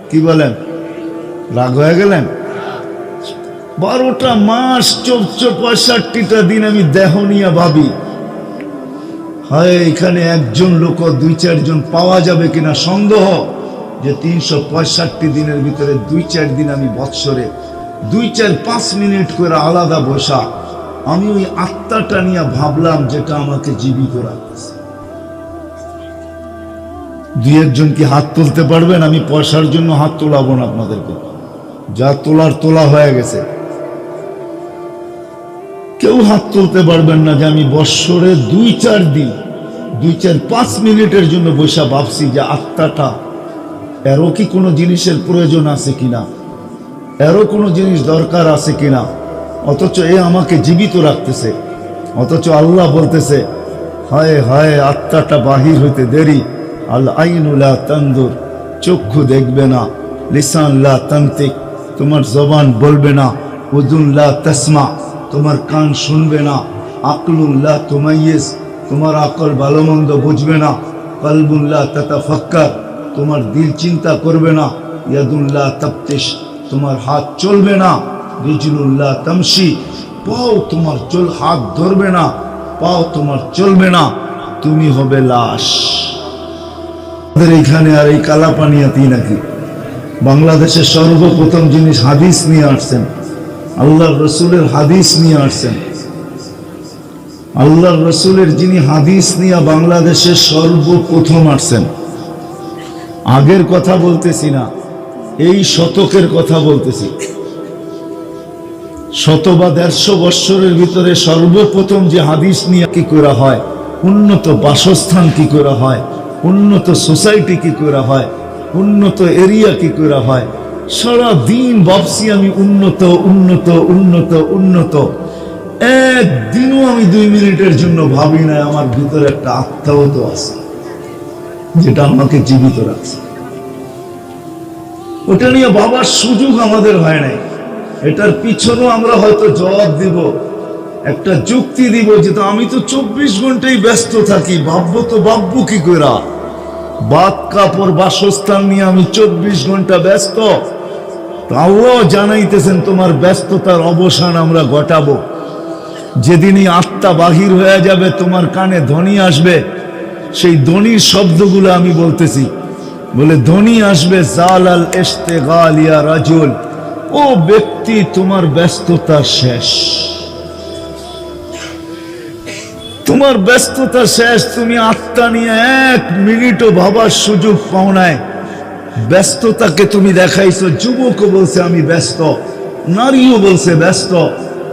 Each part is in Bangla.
কি বলেন, রাগ হয়ে গেলেন? 12টা মাস 65টা দিন আমি দেহ নিয়ে ভাবি, হয় এখানে একজন লোক 2-4 জন পাওয়া যাবে কিনা সন্দেহ, যে 365 দিনের ভিতরে 2-4 দিন আমি বৎসরে 2-4-5 মিনিট করে আলাদা বসা আমি ওই আত্মাটা নিয়ে ভাবলাম যেটা আমাকে জীবিত রাখতেছে। 2-1 জন কি হাত তুলতে পারবেন? আমি পয়সার জন্য হাত তোলাবো না আপনাদেরকে, যা তোলার তোলা হয়ে গেছে। কেউ হাত তুলতে পারবেন না যে আমি বৎসরে 2-4 দিন 2-4-5 মিনিটের জন্য বসা ভাবছি যে আত্মাটা এরও কি কোনো জিনিসের প্রয়োজন আছে কিনা, এরও কোনো জিনিস দরকার আছে কিনা, অথচ এ আমাকে জীবিত রাখতেছে। অথচ আল্লাহ বলতেছে, হায় হায় আত্মাটা বাহির হইতে দেরি। আল আইনু লা তানদুর, চক্ষু দেখবে না। লিসান লা তানতিক, তোমার জবান বলবে না। উযুন লা তাসমা, তোমার কান শুনবে না। আকলুন লা তুমাইয়িজ, তোমার আকল ভালো মন্দ বুঝবে না। কলবুন লা তাতাফাক্কার, তোমার দিল চিন্তা করবে না। ইয়াদুন লা তাফতিশ, তোমার হাত চলবে না। রিজলুন লা তামশি, পাও তোমার হাত ধরবে না, পাও তোমার চলবে না, তুমি হবে লাশ। আমাদের এইখানে আর এই কালাপানিয়াতেই নাকি বাংলাদেশের সর্বপ্রথম জিনিস হাদিস নিয়ে আসছেন, আল্লাহর রসুলের হাদিস নিয়ে আসছেন। আল্লাহর রসুলের যিনি হাদিস নিয়ে বাংলাদেশের সর্বপ্রথম আসছেন, আগের কথা বলতেছি না, এই শতকের কথা বলতেছি। 100 বা 150 বৎসরের ভিতরে সর্বপ্রথম যে হাদিস নিয়ে কি করা হয়, উন্নত বাসস্থান কি করা হয়, উন্নত সোসাইটি কি করা হয়, উন্নত এরিয়া কি করা হয়, সারা দিন ভাবছি আমি উন্নত উন্নত উন্নত উন্নত। একদিনও আমি 2 মিনিটের জন্য ভাবি না আমার ভিতরে একটা আত্মাও তো আছে যেটা আমাকে জীবিত রাখছে। ওটা নিয়ে ভাবার সুযোগ আমাদের হয় নাই। এটার পিছনেও আমরা হয়তো জবাব দিব, একটা যুক্তি দিব যে তো আমি তো 24 ঘন্টাই ব্যস্ত থাকি, ভাববো তো ভাববো কি করে, বাদ কাপড় বাসস্থান নিয়ে আমি 24 ঘন্টা ব্যস্ত। আল্লাহ জানাইতেছেন তোমার ব্যস্ততার অবসান আমরা ঘটাবো। যেদিনই আত্মা বাহির হয়ে যাবে তোমার কানে ধ্বনি আসবে, সেই ধ্বনির শব্দগুলো আমি বলতেছি। বলে ধ্বনি আসবে, জালাল ইশতিগাল ইয়া রাজুল, ও ব্যক্তি তোমার ব্যস্ততা শেষ, তোমার ব্যস্ততা শেষ। তুমি আত্মা নিয়ে 1 মিনিটও ভাবার সুযোগ পাও নাই। ব্যস্ততাকে তুমি দেখাইছো। যুবকও বলছে আমি ব্যস্ত, নারীও বলছে ব্যস্ত,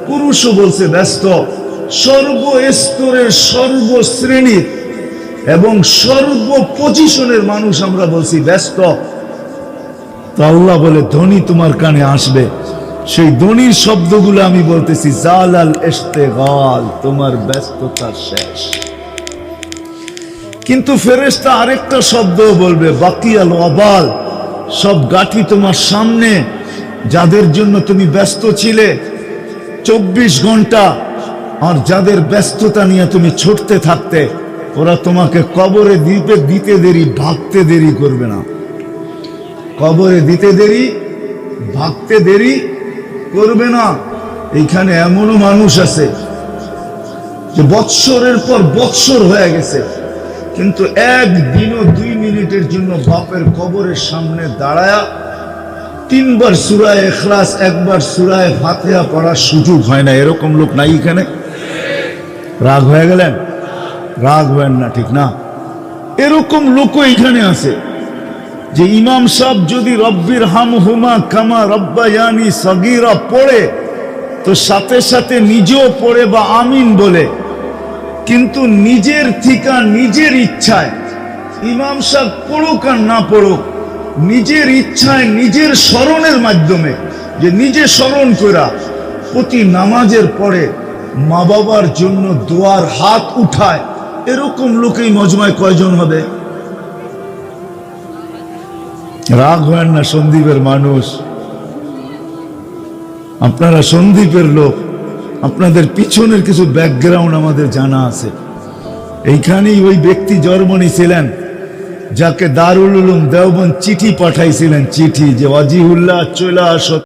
পুরুষও বলছে ব্যস্ত, সর্বস্তরের সর্বশ্রেণীর এবং সর্ব পজিশনের মানুষ আমরা বলছি ব্যস্ত। তো আল্লাহ বলে ধ্বনি তোমার কানে আসবে, সেই ধ্বনির শব্দগুলো আমি বলতেছি, জালাল ইশতিগাল, তোমার ব্যস্ততা শেষ। কিন্তু ফেরেশতা আরেকটা শব্দ বলবে, বাকিয়াল ওয়াবাল, সব গাঠি তোমার সামনে, যাদের জন্য তুমি ব্যস্ত ছিলে 24 ঘন্টা, আর যাদের ব্যস্ততা নিয়ে তুমি ছুটতে থাকতে, ওরা তোমাকে কবরে দিতে দেরি, ভাগতে দেরি করবে না। কবরে দিতে দেরি, ভাগতে দেরি করবে না। এইখানে এমনও মানুষ আছে যে বৎসরের পর বৎসর হয়ে গেছে, কিন্তু একদিনও 2 মিনিটের জন্য বাপের কবরের সামনে দাঁড়ায়া 3 বার সূরা ইখলাস, 1 বার সূরা ফাতিহা পড়ার সুযোগ হয় না। এরকম লোক নাই এখানে? রাগ হয়ে গেলেন? রাগ হবেন না, ঠিক না? এরকম লোকও এখানে আছে যে ইমাম সাহেব যদি রব্বির হামহুমা কামা রব্বায়ানি সগীরা পড়ে, তো সাথে সাথে নিজেও পড়ে বা আমিন বলে, কিন্তু নিজের ঠিকা নিজের ইচ্ছায়, ইমাম সাহেব পড়ুক আর না পড়ুক, নিজের ইচ্ছায় নিজের স্মরণের মাধ্যমে, যে নিজে স্মরণ করা প্রতি নামাজের পরে মা বাবার জন্য দোয়ার হাত উঠায়, এরকম লোকেই মজমায় কয়জন হবে? রাগ হয় না সন্দীপের মানুষ, আপনারা সন্দীপের লোক, আপনাদের পিছনের কিছু ব্যাকগ্রাউন্ড আমাদের জানা আছে। এইখানেই ওই ব্যক্তি জন্ম নিয়েছিলেন যাকে দারুল উলুম দেওবন্দ চিঠি পাঠাইছিলেন, চিঠি যে ওয়াজিহুল্লাহ চলে আসো।